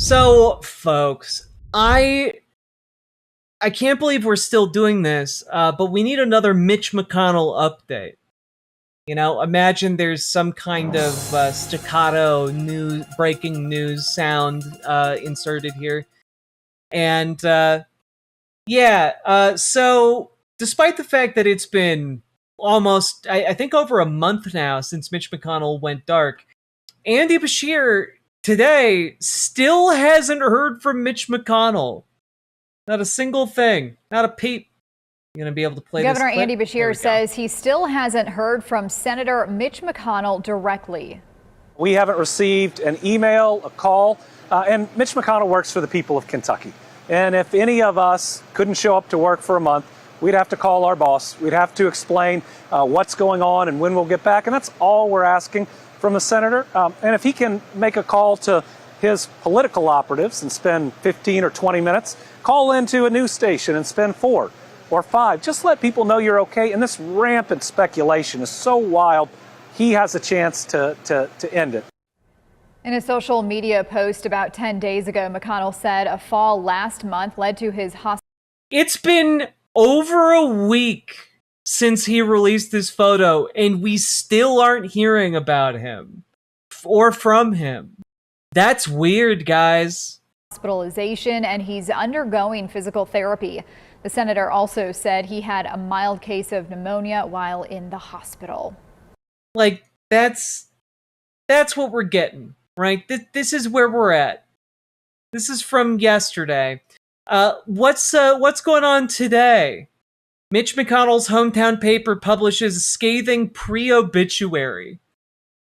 So, folks, I can't believe we're still doing this, but we need another Mitch McConnell update. You know, imagine there's some kind of staccato news, breaking news sound inserted here, and so despite the fact that it's been almost, I think, over a month now since Mitch McConnell went dark, Andy Beshear today still hasn't heard from Mitch McConnell. Not a single thing. Not a peep. You gonna be able to play Governor this clip? Andy Beshear says he still hasn't heard from Senator Mitch McConnell directly. We haven't received an email, a call, and Mitch McConnell works for the people of Kentucky. And if any of us couldn't show up to work for a month, we'd have to call our boss. We'd have to explain what's going on and when we'll get back. And that's all we're asking from the senator. And if he can make a call to his political operatives and spend 15 or 20 minutes, call into a news station and spend 4 or 5. Just let people know you're okay. And this rampant speculation is so wild. He has a chance to end it. In a social media post about 10 days ago, McConnell said a fall last month led to his hospital. It's been over a week since he released this photo, and we still aren't hearing about him or from him. That's weird, guys. Hospitalization, and he's undergoing physical therapy. The senator also said he had a mild case of pneumonia while in the hospital. Like, that's what we're getting, right? This is where we're at. This is from yesterday. What's going on today? Mitch McConnell's hometown paper publishes a scathing pre-obituary.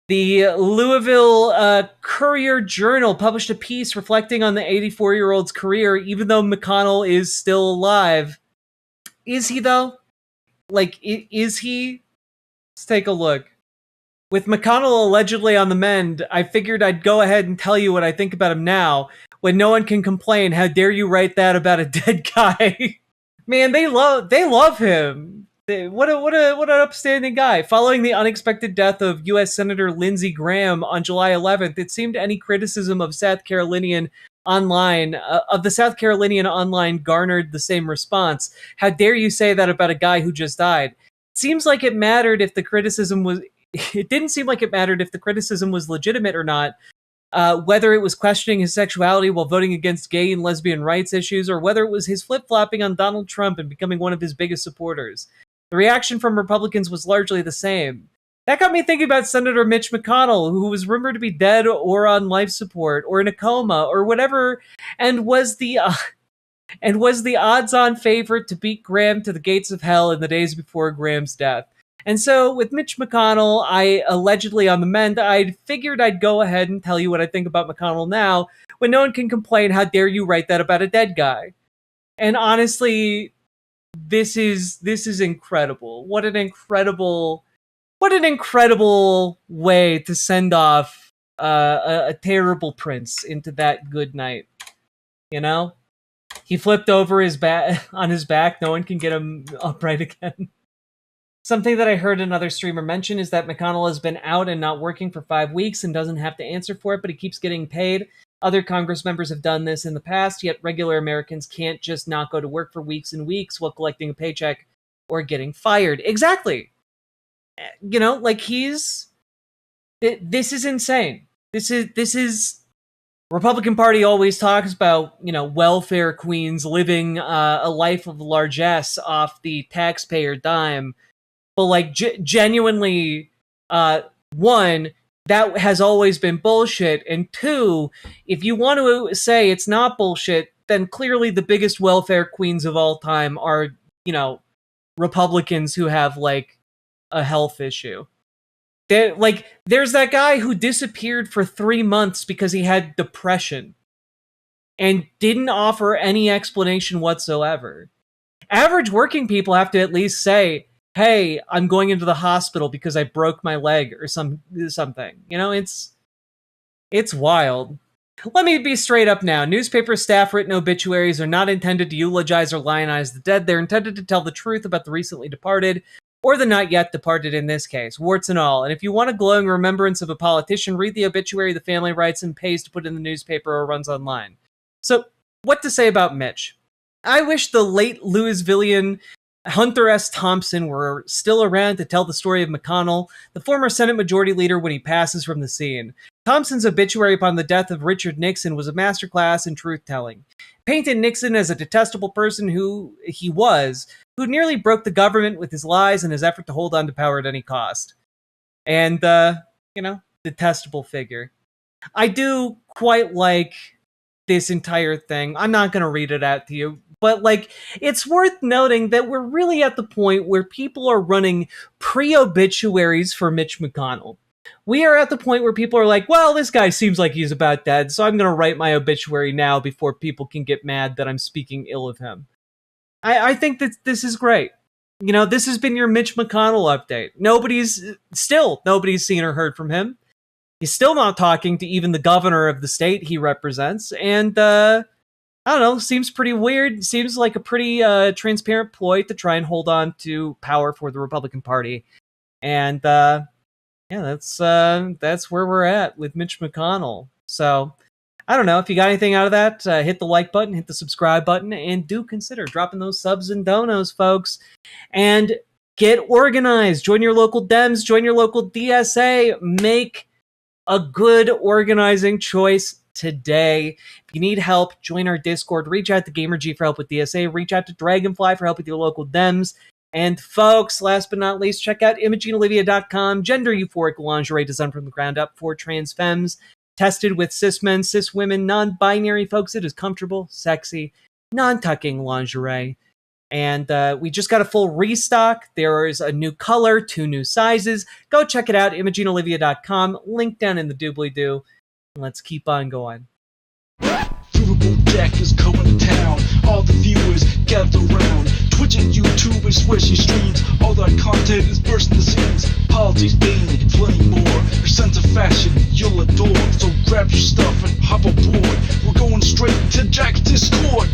The Louisville Courier-Journal published a piece reflecting on the 84-year-old's career, even though McConnell is still alive. Is he, though? Like, is he? Let's take a look. With McConnell allegedly on the mend, I figured I'd go ahead and tell you what I think about him now. When no one can complain, how dare you write that about a dead guy? Man, they love him. What an upstanding guy. Following the unexpected death of U.S. Senator Lindsey Graham on July 11th, it seemed any criticism of the South Carolinian online garnered the same response. How dare you say that about a guy who just died? Seems like it mattered if the criticism was. It didn't seem like it mattered if the criticism was legitimate or not. Whether it was questioning his sexuality while voting against gay and lesbian rights issues, or whether it was his flip-flopping on Donald Trump and becoming one of his biggest supporters. The reaction from Republicans was largely the same. That got me thinking about Senator Mitch McConnell, who was rumored to be dead or on life support or in a coma or whatever, and was the odds-on favorite to beat Graham to the gates of hell in the days before Graham's death. And so, with Mitch McConnell, I allegedly on the mend, I figured I'd go ahead and tell you what I think about McConnell now, when no one can complain, how dare you write that about a dead guy? And honestly, this is incredible. What an incredible way to send off a terrible prince into that good night. You know? He flipped over on his back, no one can get him upright again. Something that I heard another streamer mention is that McConnell has been out and not working for 5 weeks and doesn't have to answer for it, but he keeps getting paid. Other Congress members have done this in the past, yet regular Americans can't just not go to work for weeks and weeks while collecting a paycheck or getting fired. Exactly. You know, like this is insane. This is Republican Party always talks about, you know, welfare queens living a life of largesse off the taxpayer dime. But like genuinely, one, that has always been bullshit. And two, if you want to say it's not bullshit, then clearly the biggest welfare queens of all time are, you know, Republicans who have like a health issue. There's that guy who disappeared for 3 months because he had depression and didn't offer any explanation whatsoever. Average working people have to at least say, hey, I'm going into the hospital because I broke my leg or something. You know, it's wild. Let me be straight up now. Newspaper staff-written obituaries are not intended to eulogize or lionize the dead. They're intended to tell the truth about the recently departed, or the not yet departed in this case, warts and all. And if you want a glowing remembrance of a politician, read the obituary the family writes and pays to put in the newspaper or runs online. So, what to say about Mitch? I wish the late Louisvillian Hunter S. Thompson were still around to tell the story of McConnell, the former Senate Majority Leader, when he passes from the scene. Thompson's obituary upon the death of Richard Nixon was a masterclass in truth-telling. Painted Nixon as a detestable person who he was, who nearly broke the government with his lies and his effort to hold on to power at any cost. And, detestable figure. I do quite like this entire thing. I'm not going to read it out to you, but it's worth noting that we're really at the point where people are running pre-obituaries for Mitch McConnell. We are at the point where people are like, well, this guy seems like he's about dead, so I'm going to write my obituary now before people can get mad that I'm speaking ill of him. I think that this is great. This has been your Mitch McConnell update. Nobody's seen or heard from him. He's still not talking to even the governor of the state he represents. And, I don't know, seems pretty weird. Seems like a pretty transparent ploy to try and hold on to power for the Republican Party. And, that's where we're at with Mitch McConnell. So, I don't know. If you got anything out of that, hit the like button, hit the subscribe button, and do consider dropping those subs and donos, folks. And get organized. Join your local Dems. Join your local DSA. Make a good organizing choice today. If you need help, join our Discord. Reach out to GamerG for help with DSA. Reach out to Dragonfly for help with your local Dems. And folks, last but not least, check out ImogeneOlivia.com. Gender euphoric lingerie designed from the ground up for trans femmes. Tested with cis men, cis women, non-binary folks. It is comfortable, sexy, non-tucking lingerie. And we just got a full restock. There is a new color, 2 new sizes. Go check it out, ImogeneOlivia.com. Link down in the doobly-doo. Let's keep on going. Riverboat Deck is going to town. All the viewers gather around. Twitch and YouTube is where she streams. All that content is bursting the seams. Politics, gaming, and plenty more. Her sense of fashion you'll adore. So grab your stuff and hop aboard. We're going straight to Jack's Discord.